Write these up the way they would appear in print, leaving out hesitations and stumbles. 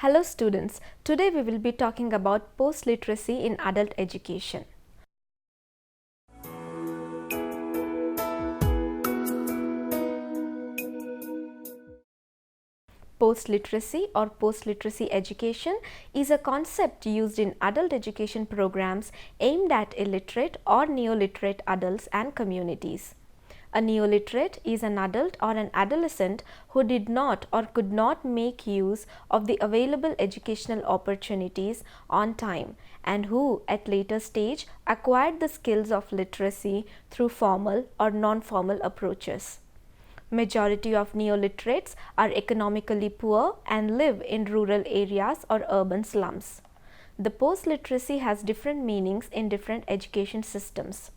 Hello students, today we will be talking about post-literacy in adult education. Post-literacy or post-literacy education is a concept used in adult education programs aimed at illiterate or neoliterate adults and communities. A neoliterate is an adult or an adolescent who did not or could not make use of the available educational opportunities on time and who at later stage acquired the skills of literacy through formal or non-formal approaches. Majority of neoliterates are economically poor and live in rural areas or urban slums. The post-literacy has different meanings in different education systems.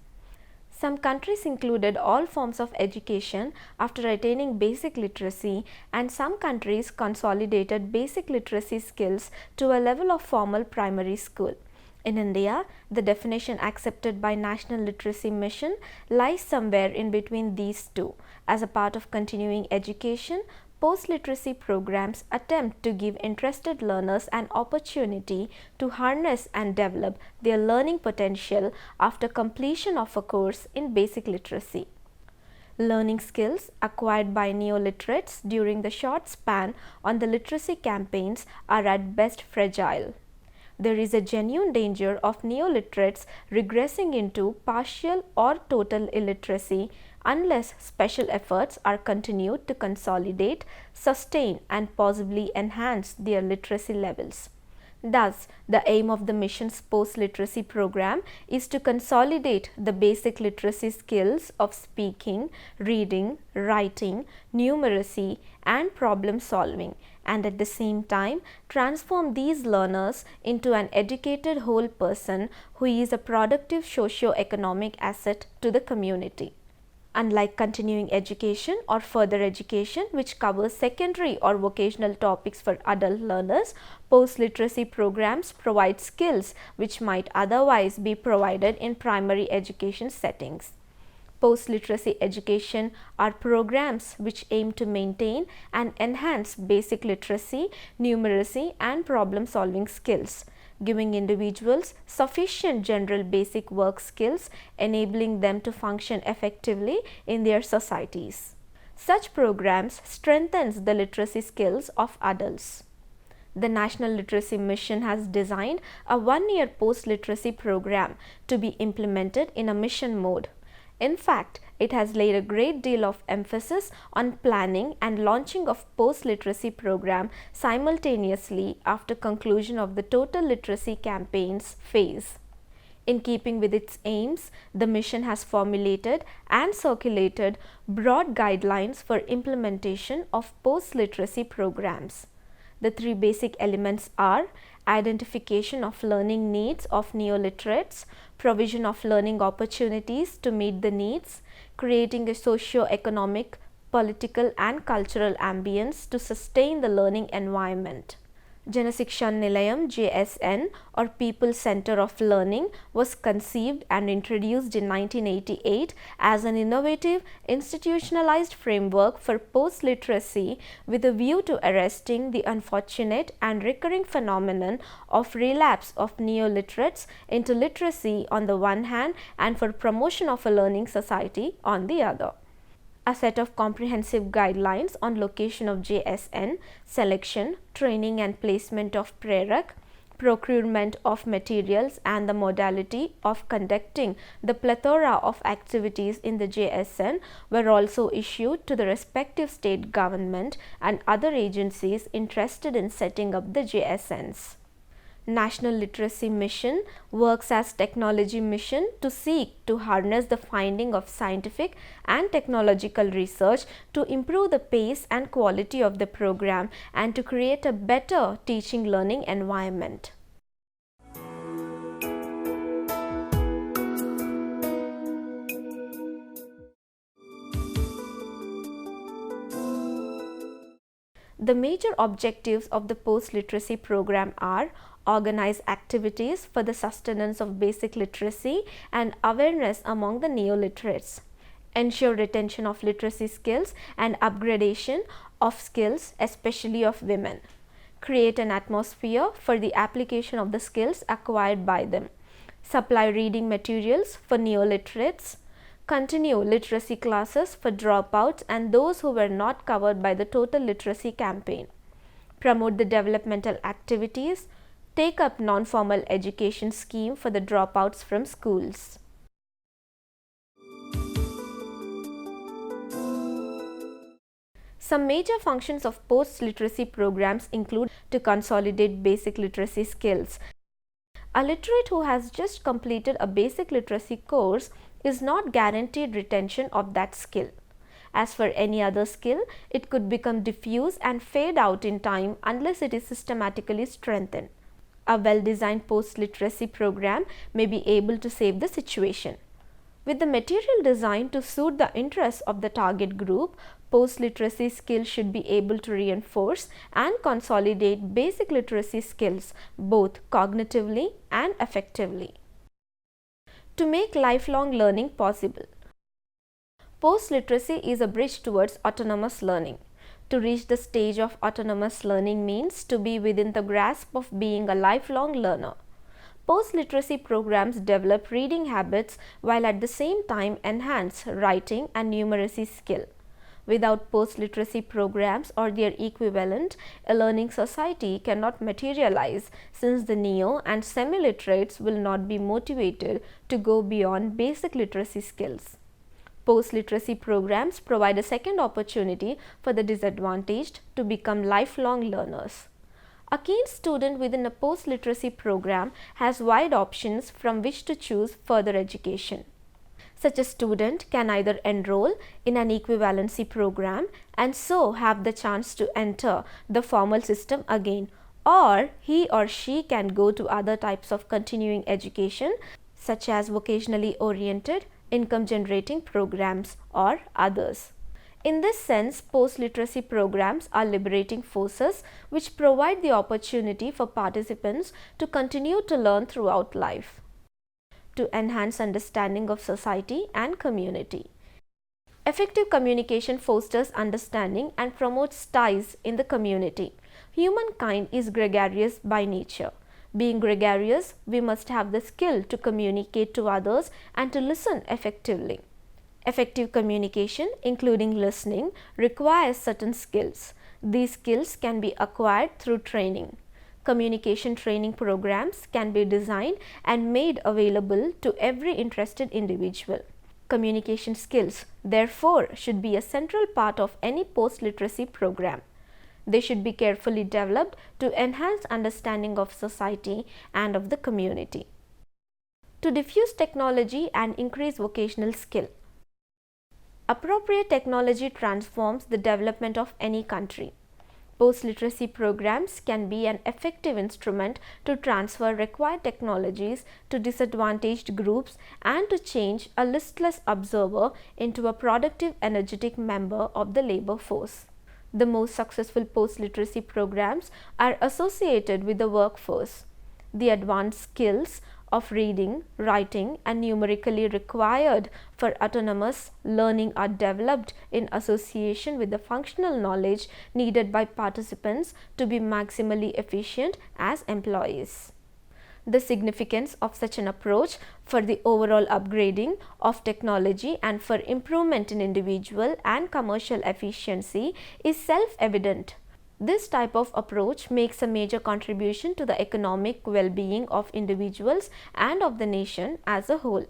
Some countries included all forms of education after attaining basic literacy, and some countries consolidated basic literacy skills to a level of formal primary school. In India, the definition accepted by National Literacy Mission lies somewhere in between these two. As a part of continuing education, post-literacy programs attempt to give interested learners an opportunity to harness and develop their learning potential after completion of a course in basic literacy. Learning skills acquired by neoliterates during the short span on the literacy campaigns are at best fragile. There is a genuine danger of neoliterates regressing into partial or total illiteracy unless special efforts are continued to consolidate, sustain and possibly enhance their literacy levels. Thus, the aim of the mission's post-literacy program is to consolidate the basic literacy skills of speaking, reading, writing, numeracy and problem solving, and at the same time transform these learners into an educated whole person who is a productive socio-economic asset to the community. Unlike continuing education or further education, which covers secondary or vocational topics for adult learners, post-literacy programs provide skills which might otherwise be provided in primary education settings. Post-literacy education are programs which aim to maintain and enhance basic literacy, numeracy and problem-solving skills, giving individuals sufficient general basic work skills, enabling them to function effectively in their societies. Such programs strengthens the literacy skills of adults. The National Literacy Mission has designed a one-year post-literacy program to be implemented in a mission mode. In fact, it has laid a great deal of emphasis on planning and launching of post-literacy program simultaneously after conclusion of the total literacy campaigns phase. In keeping with its aims, the mission has formulated and circulated broad guidelines for implementation of post-literacy programs. The three basic elements are identification of learning needs of neoliterates, provision of learning opportunities to meet the needs, creating a socio-economic, political and cultural ambience to sustain the learning environment. Janasikshan Nilayam JSN or People Center of Learning was conceived and introduced in 1988 as an innovative institutionalized framework for post-literacy with a view to arresting the unfortunate and recurring phenomenon of relapse of neoliterates into literacy on the one hand and for promotion of a learning society on the other. A set of comprehensive guidelines on location of JSN, selection, training and placement of prereq, procurement of materials and the modality of conducting the plethora of activities in the JSN were also issued to the respective state government and other agencies interested in setting up the JSNs. National Literacy Mission works as technology mission to seek to harness the finding of scientific and technological research to improve the pace and quality of the program and to create a better teaching learning environment. The major objectives of the post-literacy program are organize activities for the sustenance of basic literacy and awareness among the neoliterates, ensure retention of literacy skills and upgradation of skills, especially of women, create an atmosphere for the application of the skills acquired by them, supply reading materials for neoliterates, continue literacy classes for dropouts and those who were not covered by the total literacy campaign, promote the developmental activities, take up non-formal education scheme for the dropouts from schools. Some major functions of post-literacy programs include to consolidate basic literacy skills. A literate who has just completed a basic literacy course is not guaranteed retention of that skill. As for any other skill, it could become diffuse and fade out in time unless it is systematically strengthened. A well-designed post-literacy program may be able to save the situation. With the material designed to suit the interests of the target group, post-literacy skills should be able to reinforce and consolidate basic literacy skills both cognitively and effectively. To make lifelong learning possible, post-literacy is a bridge towards autonomous learning. To reach the stage of autonomous learning means to be within the grasp of being a lifelong learner. Post-literacy programs develop reading habits while at the same time enhance writing and numeracy skill. Without post-literacy programs or their equivalent, a learning society cannot materialize since the neo and semi-literates will not be motivated to go beyond basic literacy skills. Post-literacy programs provide a second opportunity for the disadvantaged to become lifelong learners. A keen student within a post-literacy program has wide options from which to choose further education. Such a student can either enroll in an equivalency program and so have the chance to enter the formal system again, or he or she can go to other types of continuing education such as vocationally oriented, income generating programs or others. In this sense, post-literacy programs are liberating forces which provide the opportunity for participants to continue to learn throughout life, to enhance understanding of society and community. Effective communication fosters understanding and promotes ties in the community. Humankind is gregarious by nature. Being gregarious, we must have the skill to communicate to others and to listen effectively. Effective communication, including listening, requires certain skills. These skills can be acquired through training. Communication training programs can be designed and made available to every interested individual. Communication skills, therefore, should be a central part of any post-literacy program. They should be carefully developed to enhance understanding of society and of the community. To diffuse technology and increase vocational skill. Appropriate technology transforms the development of any country. Post-literacy programs can be an effective instrument to transfer required technologies to disadvantaged groups and to change a listless observer into a productive, energetic member of the labor force. The most successful post-literacy programs are associated with the workforce. The advanced skills of reading, writing and numerically required for autonomous learning are developed in association with the functional knowledge needed by participants to be maximally efficient as employees. The significance of such an approach for the overall upgrading of technology and for improvement in individual and commercial efficiency is self-evident. This type of approach makes a major contribution to the economic well-being of individuals and of the nation as a whole.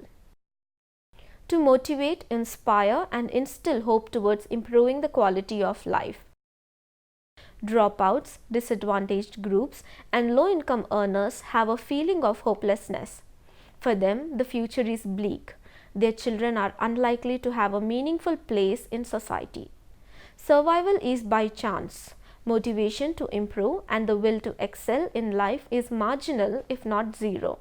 To motivate, inspire and instill hope towards improving the quality of life. Dropouts, disadvantaged groups and low-income earners have a feeling of hopelessness. For them, the future is bleak. Their children are unlikely to have a meaningful place in society. Survival is by chance. Motivation to improve and the will to excel in life is marginal if not zero.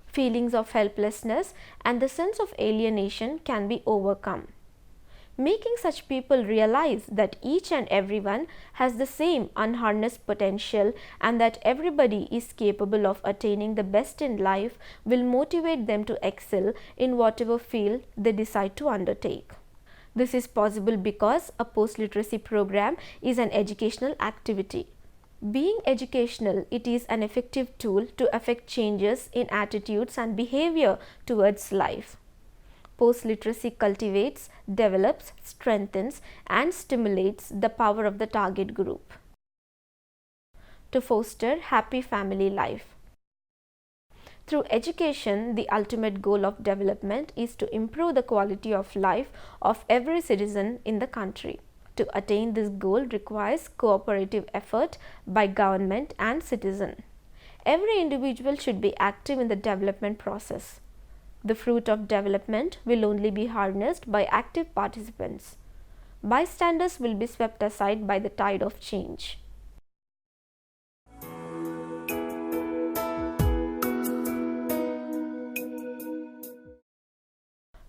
Feelings of helplessness and the sense of alienation can be overcome. Making such people realize that each and everyone has the same unharnessed potential and that everybody is capable of attaining the best in life will motivate them to excel in whatever field they decide to undertake. This is possible because a post-literacy program is an educational activity. Being educational, it is an effective tool to affect changes in attitudes and behavior towards life. Post-literacy cultivates, develops, strengthens, and stimulates the power of the target group to foster happy family life. Through education, the ultimate goal of development is to improve the quality of life of every citizen in the country. To attain this goal requires cooperative effort by government and citizen. Every individual should be active in the development process. The fruit of development will only be harnessed by active participants. Bystanders will be swept aside by the tide of change.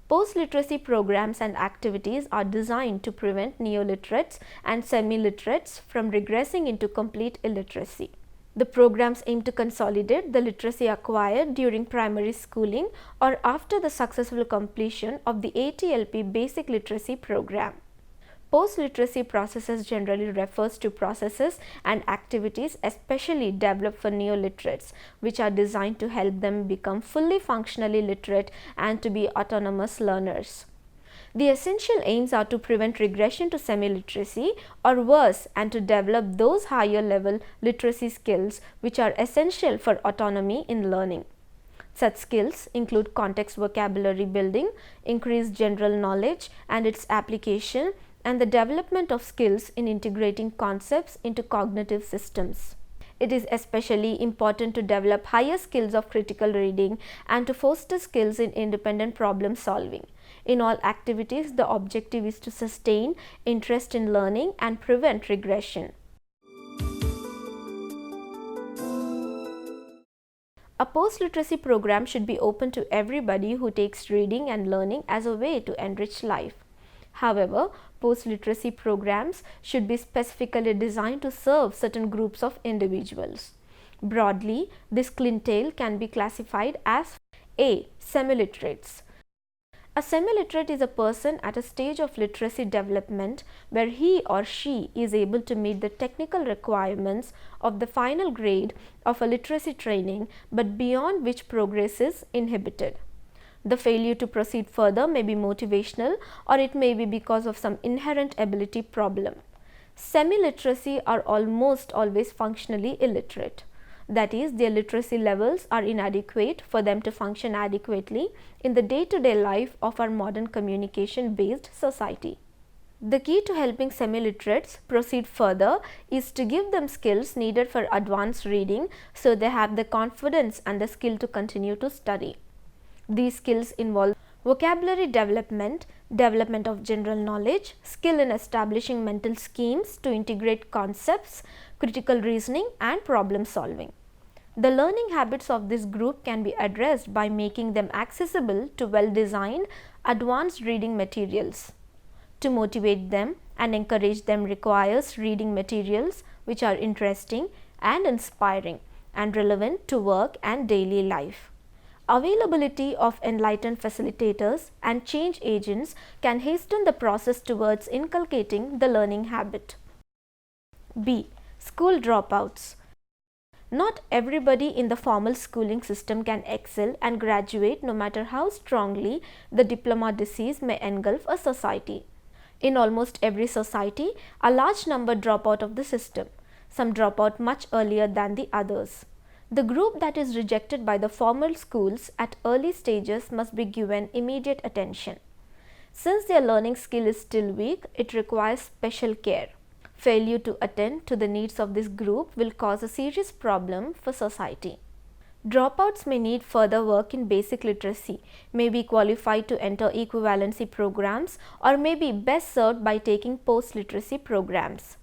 Post-literacy programs and activities are designed to prevent neo-literates and semi-literates from regressing into complete illiteracy. The programs aim to consolidate the literacy acquired during primary schooling or after the successful completion of the ATLP basic literacy program. Post-literacy processes generally refers to processes and activities especially developed for neo-literates, which are designed to help them become fully functionally literate and to be autonomous learners. The essential aims are to prevent regression to semi-literacy or worse, and to develop those higher level literacy skills which are essential for autonomy in learning. Such skills include context vocabulary building, increased general knowledge and its application, and the development of skills in integrating concepts into cognitive systems. It is especially important to develop higher skills of critical reading and to foster skills in independent problem solving. In all activities, the objective is to sustain interest in learning and prevent regression. A post-literacy program should be open to everybody who takes reading and learning as a way to enrich life. However, post-literacy programs should be specifically designed to serve certain groups of individuals. Broadly, this clientele can be classified as A. Semi-literates. A semi-literate is a person at a stage of literacy development where he or she is able to meet the technical requirements of the final grade of a literacy training, but beyond which progress is inhibited. The failure to proceed further may be motivational, or it may be because of some inherent ability problem. Semi-literacy are almost always functionally illiterate. That is, their literacy levels are inadequate for them to function adequately in the day-to-day life of our modern communication-based society. The key to helping semi-literates proceed further is to give them skills needed for advanced reading so they have the confidence and the skill to continue to study. These skills involve vocabulary development, development of general knowledge, skill in establishing mental schemes to integrate concepts, critical reasoning and problem solving. The learning habits of this group can be addressed by making them accessible to well-designed, advanced reading materials. To motivate them and encourage them requires reading materials which are interesting and inspiring and relevant to work and daily life. Availability of enlightened facilitators and change agents can hasten the process towards inculcating the learning habit. B. School dropouts. Not everybody in the formal schooling system can excel and graduate, no matter how strongly the diploma disease may engulf a society. In almost every society, a large number drop out of the system. Some drop out much earlier than the others. The group that is rejected by the formal schools at early stages must be given immediate attention. Since their learning skill is still weak, it requires special care. Failure to attend to the needs of this group will cause a serious problem for society. Dropouts may need further work in basic literacy, may be qualified to enter equivalency programs, or may be best served by taking post-literacy programs.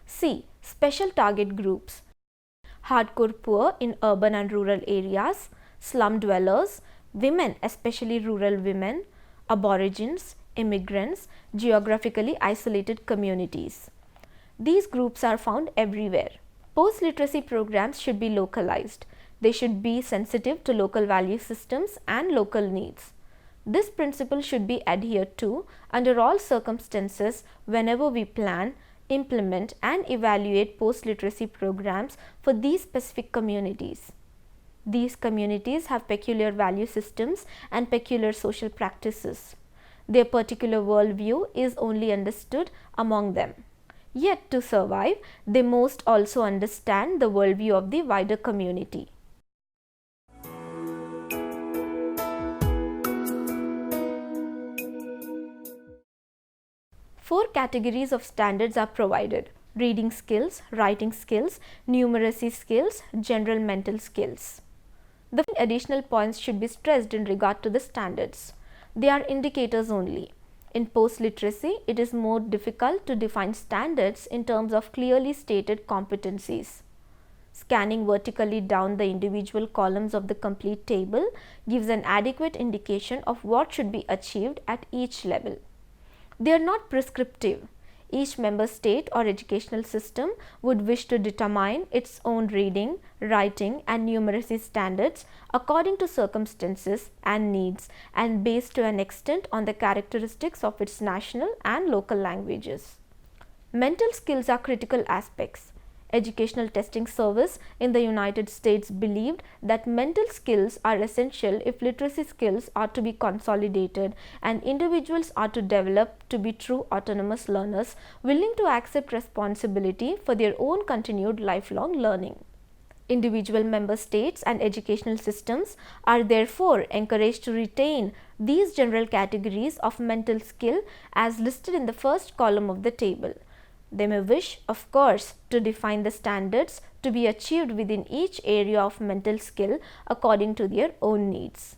C. Special target groups. Hardcore poor in urban and rural areas, slum dwellers, women, especially rural women, aborigines, immigrants, geographically isolated communities. These groups are found everywhere. Post-literacy programs should be localized. They should be sensitive to local value systems and local needs. This principle should be adhered to under all circumstances whenever we plan, implement and evaluate post-literacy programs for these specific communities. These communities have peculiar value systems and peculiar social practices. Their particular worldview is only understood among them. Yet to survive, they must also understand the worldview of the wider community. Four categories of standards are provided: reading skills, writing skills, numeracy skills, general mental skills. The additional points should be stressed in regard to the standards. They are indicators only. In post-literacy, it is more difficult to define standards in terms of clearly stated competencies. Scanning vertically down the individual columns of the complete table gives an adequate indication of what should be achieved at each level. They are not prescriptive. Each member state or educational system would wish to determine its own reading, writing and numeracy standards according to circumstances and needs, and based to an extent on the characteristics of its national and local languages. Mental skills are critical aspects. Educational Testing Service in the United States believed that mental skills are essential if literacy skills are to be consolidated and individuals are to develop to be true autonomous learners willing to accept responsibility for their own continued lifelong learning. Individual member states and educational systems are therefore encouraged to retain these general categories of mental skill as listed in the first column of the table. They may wish, of course, to define the standards to be achieved within each area of mental skill according to their own needs.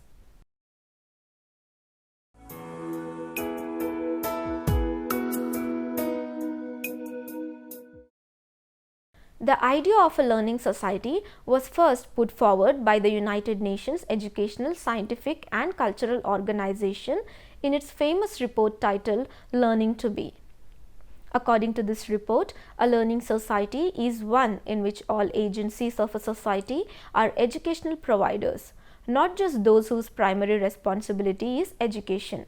The idea of a learning society was first put forward by the United Nations Educational, Scientific and Cultural Organization in its famous report titled Learning to Be. According to this report, a learning society is one in which all agencies of a society are educational providers, not just those whose primary responsibility is education.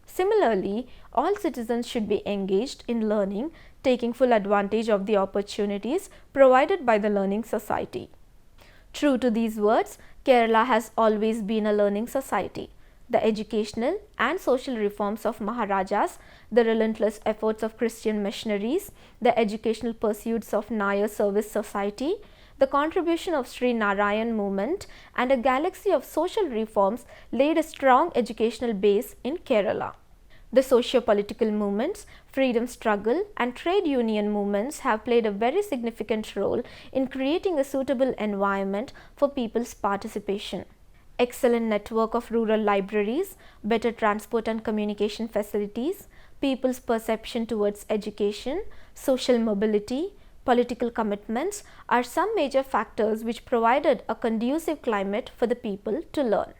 Similarly, all citizens should be engaged in learning, taking full advantage of the opportunities provided by the learning society. True to these words, Kerala has always been a learning society. The educational and social reforms of Maharajas, the relentless efforts of Christian missionaries, the educational pursuits of Nair Service Society, the contribution of Sri Narayan movement and a galaxy of social reforms laid a strong educational base in Kerala. The socio-political movements, freedom struggle and trade union movements have played a very significant role in creating a suitable environment for people's participation. Excellent network of rural libraries, better transport and communication facilities, people's perception towards education, social mobility, political commitments are some major factors which provided a conducive climate for the people to learn.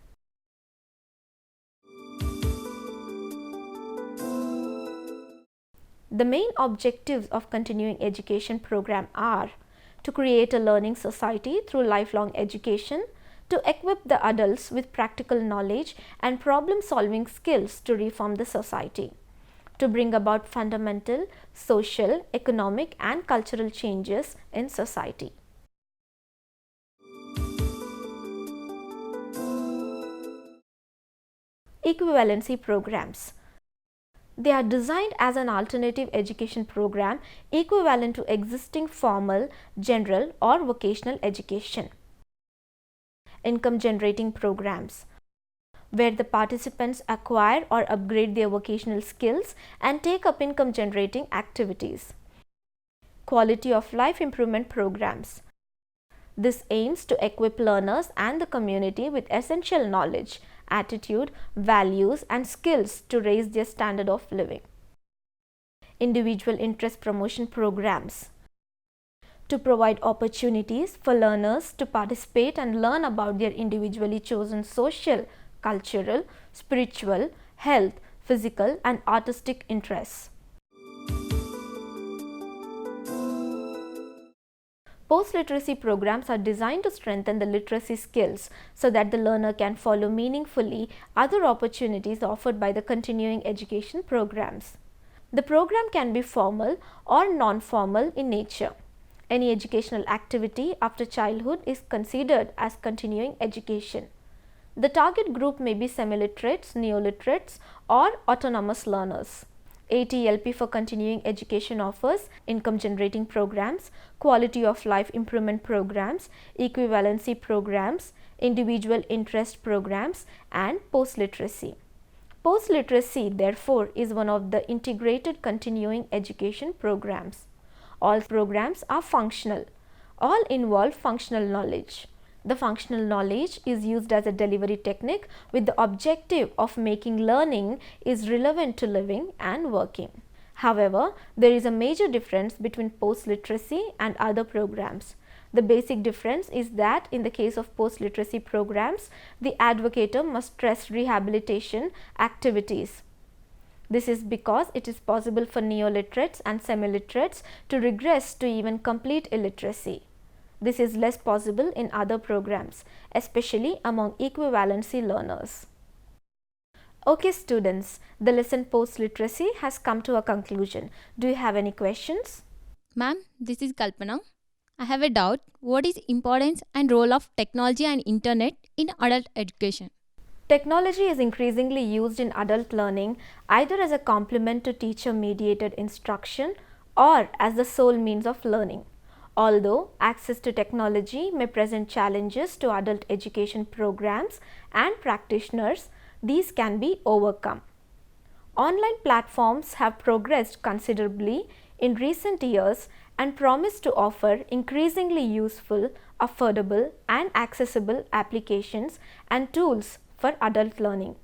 The main objectives of continuing education program are to create a learning society through lifelong education, to equip the adults with practical knowledge and problem-solving skills to reform the society, to bring about fundamental social, economic and cultural changes in society. Equivalency programs. They are designed as an alternative education program equivalent to existing formal, general or vocational education. Income generating programs, where the participants acquire or upgrade their vocational skills and take up income generating activities. Quality of life improvement programs. This aims to equip learners and the community with essential knowledge, attitude, values and skills to raise their standard of living. Individual interest promotion programs, to provide opportunities for learners to participate and learn about their individually chosen social, cultural, spiritual, health, physical and artistic interests. Post-literacy programs are designed to strengthen the literacy skills so that the learner can follow meaningfully other opportunities offered by the continuing education programs. The program can be formal or non-formal in nature. Any educational activity after childhood is considered as continuing education. The target group may be semi-literates, neo-literates, or autonomous learners. ATLP for continuing education offers income generating programs, quality of life improvement programs, equivalency programs, individual interest programs, and post-literacy. Post-literacy, therefore, is one of the integrated continuing education programs. All programs are functional. All involve functional knowledge. The functional knowledge is used as a delivery technique with the objective of making learning is relevant to living and working. However, there is a major difference between post-literacy and other programs. The basic difference is that in the case of post-literacy programs, the advocator must stress rehabilitation activities. This is because it is possible for neo-literates and semi-literates to regress to even complete illiteracy. This is less possible in other programs, especially among equivalency learners. Okay students, the lesson post-literacy has come to a conclusion. Do you have any questions? Ma'am, this is Kalpana. I have a doubt. What is importance and role of technology and internet in adult education? Technology is increasingly used in adult learning either as a complement to teacher-mediated instruction or as the sole means of learning. Although access to technology may present challenges to adult education programs and practitioners, these can be overcome. Online platforms have progressed considerably in recent years and promise to offer increasingly useful, affordable, and accessible applications and tools for adult learning.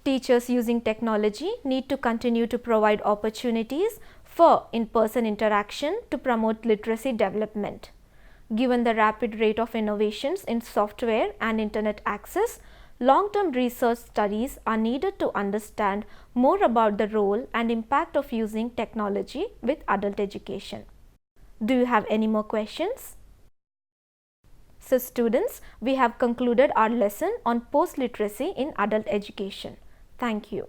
Teachers using technology need to continue to provide opportunities for in-person interaction to promote literacy development. Given the rapid rate of innovations in software and internet access, long-term research studies are needed to understand more about the role and impact of using technology with adult education. Do you have any more questions? So students, we have concluded our lesson on post-literacy in adult education. Thank you.